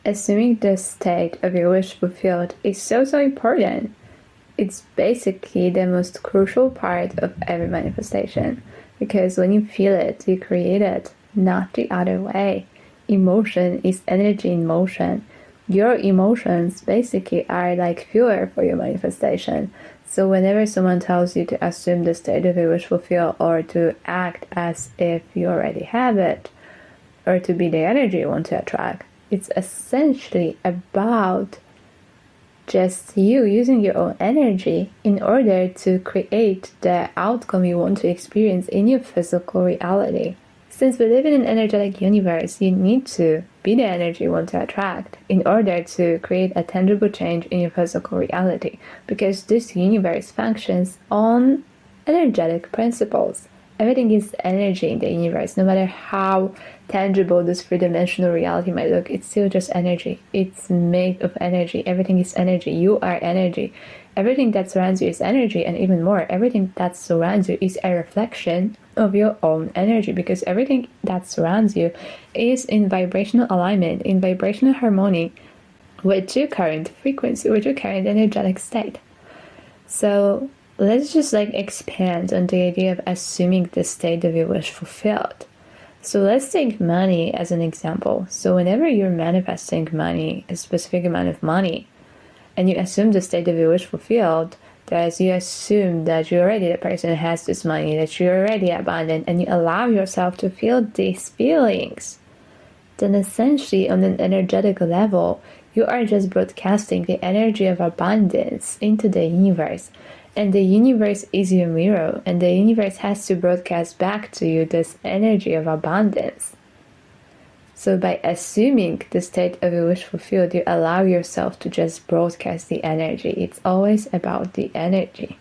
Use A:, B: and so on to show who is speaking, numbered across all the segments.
A: Assuming the state of your wish fulfilled is so important. It's basically the most crucial part of every manifestation, because when you feel it, you create it, not the other way. Emotion is energy in motion. Your emotions basically are like fuel for your manifestation. So whenever someone tells you to assume the state of your wish fulfilled, or to act as if you already have it, or to be the energy you want to attract, it's essentially about just you using your own energy in order to create the outcome you want to experience in your physical reality. Since we live in an energetic universe, you need to be the energy you want to attract in order to create a tangible change in your physical reality, because this universe functions on energetic principles. Everything is energy in the universe. No matter how tangible this three-dimensional reality might look, it's still just energy. It's made of energy. Everything is energy. You are energy. Everything that surrounds you is energy, and even more, everything that surrounds you is a reflection of your own energy, because everything that surrounds you is in vibrational alignment, in vibrational harmony with your current frequency, with your current energetic state. So let's just expand on the idea of assuming the state of your wish fulfilled. So let's take money as an example. So whenever you're manifesting money, a specific amount of money, and you assume the state of your wish fulfilled, that is, you assume that you're already the person who has this money, that you're already abundant, and you allow yourself to feel these feelings, then essentially on an energetic level, you are just broadcasting the energy of abundance into the universe. And the universe is your mirror, and the universe has to broadcast back to you this energy of abundance. So by assuming the state of your wish fulfilled, you allow yourself to just broadcast the energy. It's always about the energy.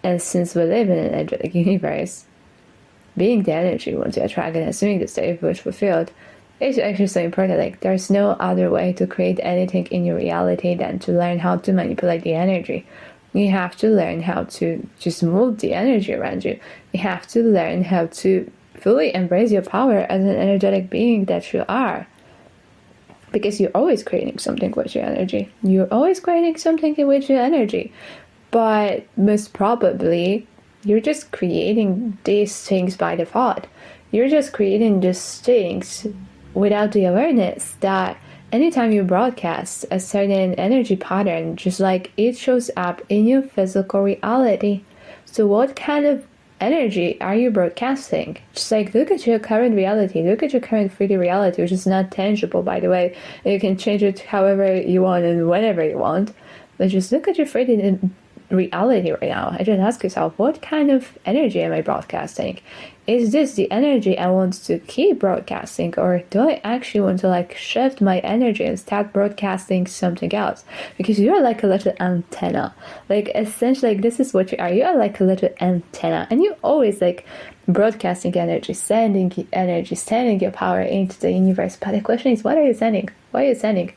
A: And since we live in an energetic universe, being the energy you want to attract and assuming the state of your wish fulfilled is actually so important. There's no other way to create anything in your reality than to learn how to manipulate the energy. You have to learn how to just move the energy around you. You have to learn how to fully embrace your power as an energetic being that you are. Because you're always creating something with your energy. You're always creating something with your energy. But most probably, you're just creating these things by default. You're just creating these things without the awareness that anytime you broadcast a certain energy pattern, just it shows up in your physical reality. So what kind of energy are you broadcasting? Just look at your current reality, look at your current 3D reality, which is not tangible, by the way, and you can change it however you want and whenever you want, but just look at your 3D reality right now and just ask yourself, what kind of energy am I broadcasting? Is this the energy I want to keep broadcasting, or do I actually want to shift my energy and start broadcasting something else? Because you are like a little antenna. Essentially, this is what you are. You are like a little antenna, and you always broadcasting energy, sending your power into the universe. But the question is, what are you sending? What are you sending?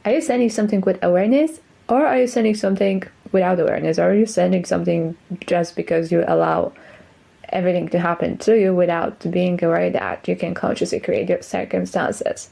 A: Are you sending something with awareness, or are you sending something without awareness? Or are you sending something just because you allow everything to happen to you without being aware that you can consciously create your circumstances?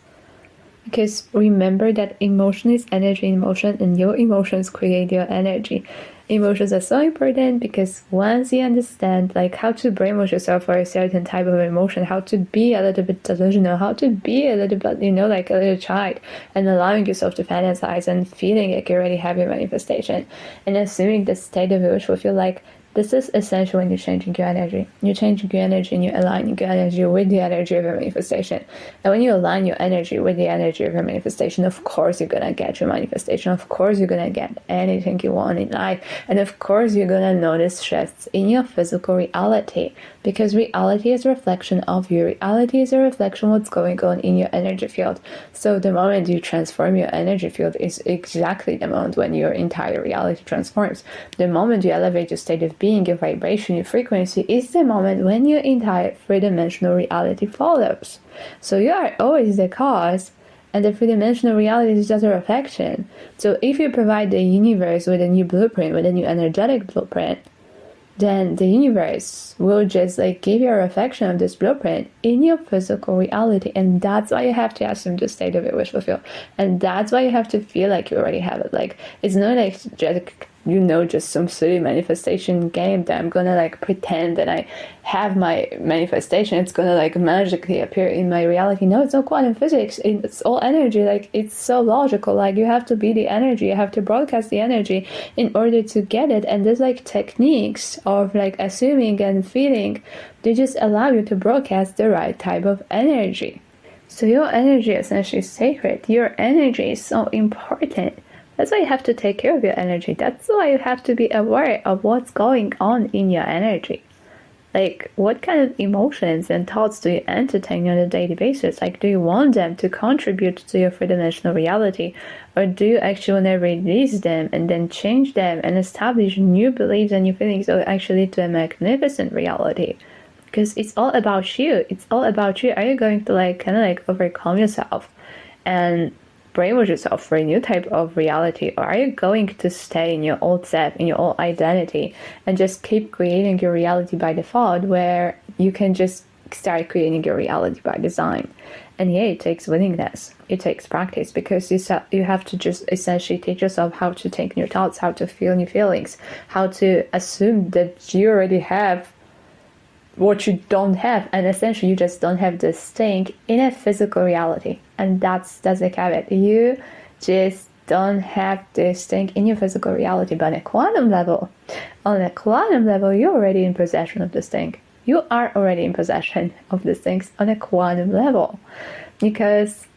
A: Because remember that emotion is energy in motion, and your emotions create your energy. Emotions are so important because once you understand how to brainwash yourself for a certain type of emotion, how to be a little bit delusional, how to be a little bit, like a little child, and allowing yourself to fantasize and feeling like you already have your manifestation, and assuming the state of your wish will feel this is essential when you're changing your energy. You're changing your energy and you're aligning your energy with the energy of your manifestation. And when you align your energy with the energy of your manifestation, of course you're going to get your manifestation. Of course you're going to get anything you want in life. And of course you're going to notice shifts in your physical reality. Because reality is a reflection of you. Reality is a reflection of what's going on in your energy field. So the moment you transform your energy field is exactly the moment when your entire reality transforms. The moment you elevate your state of being, your vibration, your frequency is the moment when your entire three-dimensional reality follows. So you are always the cause, and the three-dimensional reality is just a reflection. So if you provide the universe with a new blueprint, with a new energetic blueprint, then the universe will just like give you a reflection of this blueprint in your physical reality. And that's why you have to assume the state of your wish fulfilled. And that's why you have to feel like you already have it. Like, it's not like just some silly manifestation game that I'm gonna like pretend that I have my manifestation, it's gonna like magically appear in my reality. No, it's not quantum physics, it's all energy. Like, it's so logical. Like, you have to be the energy, you have to broadcast the energy in order to get it. And there's like techniques of like assuming and feeling, they just allow you to broadcast the right type of energy. So your energy is essentially sacred. Your energy is so important. That's why you have to take care of your energy. That's why you have to be aware of what's going on in your energy. Like, what kind of emotions and thoughts do you entertain on a daily basis? Like, do you want them to contribute to your three-dimensional reality? Or do you actually want to release them and then change them and establish new beliefs and new feelings that will actually lead to a magnificent reality? Because it's all about you. It's all about you. Are you going to like kind of like overcome yourself and brainwash yourself for a new type of reality, or are you going to stay in your old self, in your old identity, and just keep creating your reality by default, where you can just start creating your reality by design? And yeah, it takes willingness, it takes practice, because you have to just essentially teach yourself how to take new thoughts, how to feel new feelings, how to assume that you already have what you don't have, and essentially you just don't have this thing in a physical reality. And that's the caveat. You just don't have this thing in your physical reality. But on a quantum level, you're already in possession of this thing. You are already in possession of these things on a quantum level, because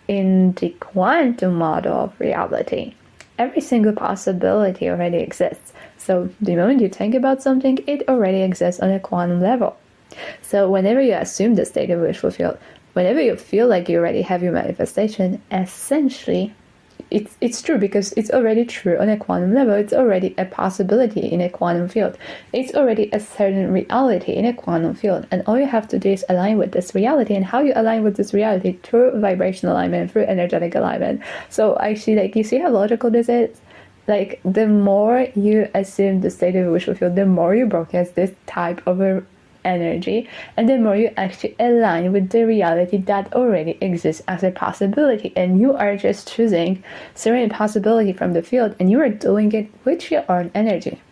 A: in the quantum model of reality, every single possibility already exists. So the moment you think about something, it already exists on a quantum level. So whenever you assume the state of wish fulfilled, whenever you feel like you already have your manifestation, essentially, it's true, because it's already true on a quantum level. It's already a possibility in a quantum field. It's already a certain reality in a quantum field. And all you have to do is align with this reality. And how you align with this reality? Through vibrational alignment, through energetic alignment. So actually, like, you see how logical this is? Like, the more you assume the state of wish fulfilled, the more you broadcast this type of energy, and the more you actually align with the reality that already exists as a possibility. And you are just choosing certain possibility from the field, and you are doing it with your own energy.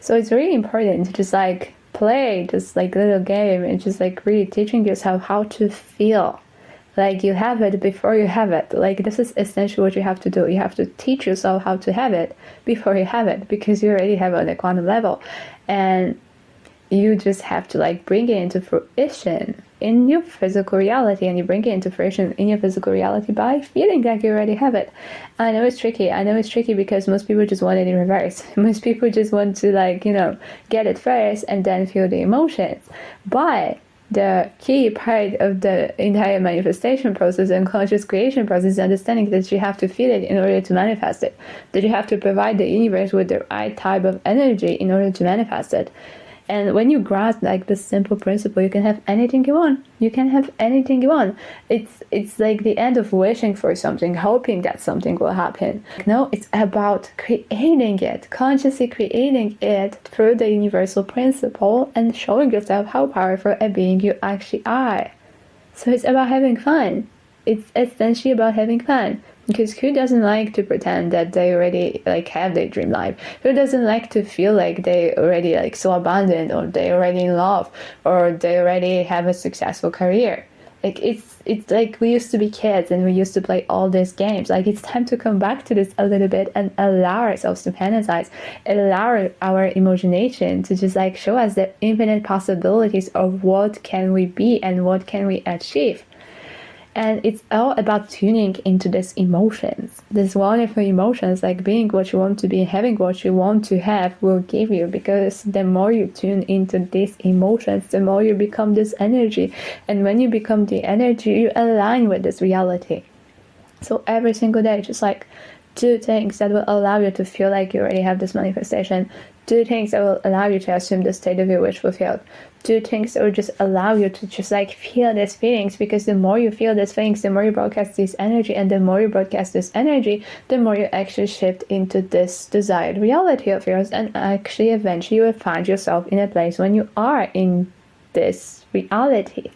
A: So it's really important to just like play this like little game and just like really teaching yourself how to feel like you have it before you have it. Like, this is essentially what you have to do. You have to teach yourself how to have it before you have it, because you already have it on a quantum level. And you just have to like bring it into fruition in your physical reality, and you bring it into fruition in your physical reality by feeling like you already have it. I know it's tricky because most people just want it in reverse. Most people just want to like, get it first and then feel the emotions. But the key part of the entire manifestation process and conscious creation process is understanding that you have to feel it in order to manifest it, that you have to provide the universe with the right type of energy in order to manifest it. And when you grasp like this simple principle, you can have anything you want. You can have anything you want. It's like the end of wishing for something, hoping that something will happen. No, it's about creating it, consciously creating it through the universal principle and showing yourself how powerful a being you actually are. So it's about having fun. It's essentially about having fun. Because who doesn't like to pretend that they already like have their dream life? Who doesn't like to feel like they already like so abundant, or they already in love, or they already have a successful career? Like, it's like we used to be kids and we used to play all these games. Like, it's time to come back to this a little bit and allow ourselves to fantasize, allow our imagination to just like show us the infinite possibilities of what can we be and what can we achieve. And it's all about tuning into these emotions, these wonderful emotions, like being what you want to be, having what you want to have will give you, because the more you tune into these emotions, the more you become this energy. And when you become the energy, you align with this reality. So every single day, just like do things that will allow you to feel like you already have this manifestation. Do things that will allow you to assume the state of your wish fulfilled. Do things that will just allow you to just like feel these feelings, because the more you feel these feelings, the more you broadcast this energy, and the more you broadcast this energy, the more you actually shift into this desired reality of yours, and actually eventually you will find yourself in a place when you are in this reality,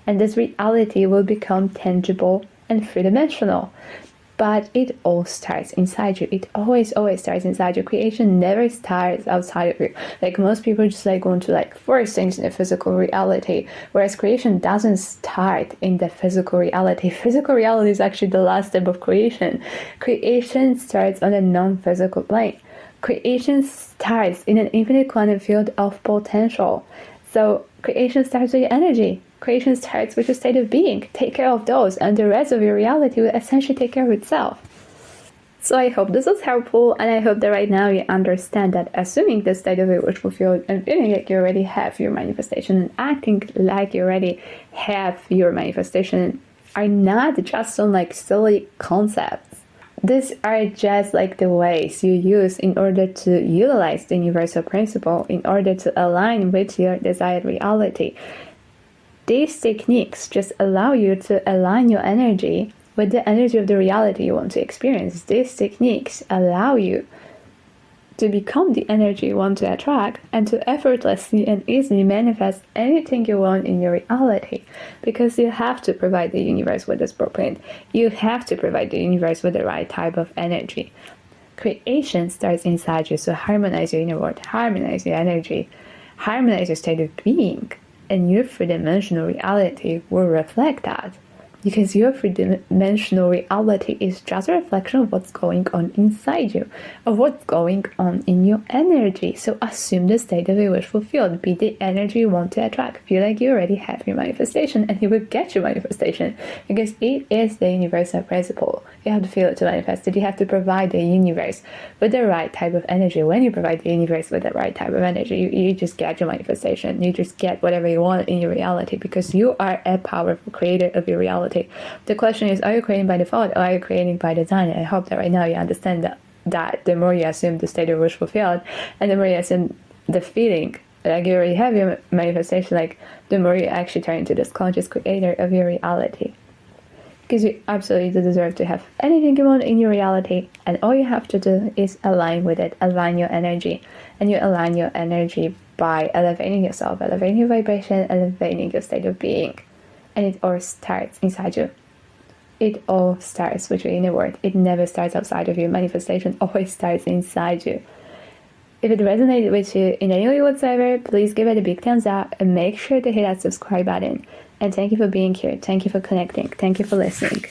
A: and this reality will become tangible and three-dimensional. But it all starts inside you. It always starts inside you. Creation never starts outside of you. Like most people just like want to like force things in the physical reality, whereas creation doesn't start in the physical reality. Physical reality is actually the last step of creation. Creation starts on a non-physical plane. Creation starts in an infinite quantum field of potential. So creation starts with your energy. Creation starts with your state of being. Take care of those, and the rest of your reality will essentially take care of itself. So I hope this was helpful, and I hope that right now you understand that assuming the state of your wish fulfilled and feeling like you already have your manifestation and acting like you already have your manifestation are not just some like silly concepts. These are just like the ways you use in order to utilize the universal principle in order to align with your desired reality. These techniques just allow you to align your energy with the energy of the reality you want to experience. These techniques allow you to become the energy you want to attract and to effortlessly and easily manifest anything you want in your reality, because you have to provide the universe with this blueprint. You have to provide the universe with the right type of energy. Creation starts inside you, so harmonize your inner world, harmonize your energy, harmonize your state of being. And your three-dimensional reality will reflect that, because your three-dimensional reality is just a reflection of what's going on inside you, of what's going on in your energy. So assume the state of your wish fulfilled. Be the energy you want to attract. Feel like you already have your manifestation, and you will get your manifestation, because it is the universal principle. You have to feel it to manifest it. You have to provide the universe with the right type of energy. When you provide the universe with the right type of energy, you just get your manifestation. You just get whatever you want in your reality, because you are a powerful creator of your reality. The question is, are you creating by default or are you creating by design? And I hope that right now you understand that the more you assume the state of wish fulfilled, and the more you assume the feeling like you already have your manifestation, like the more you actually turn into this conscious creator of your reality. Because you absolutely deserve to have anything you want in your reality, and all you have to do is align with it, align your energy. And you align your energy by elevating yourself, elevating your vibration, elevating your state of being. And it all starts inside you. It all starts with your inner world. It never starts outside of you. Manifestation always starts inside you. If it resonated with you in any way whatsoever, please give it a big thumbs up and make sure to hit that subscribe button. And thank you for being here. Thank you for connecting. Thank you for listening.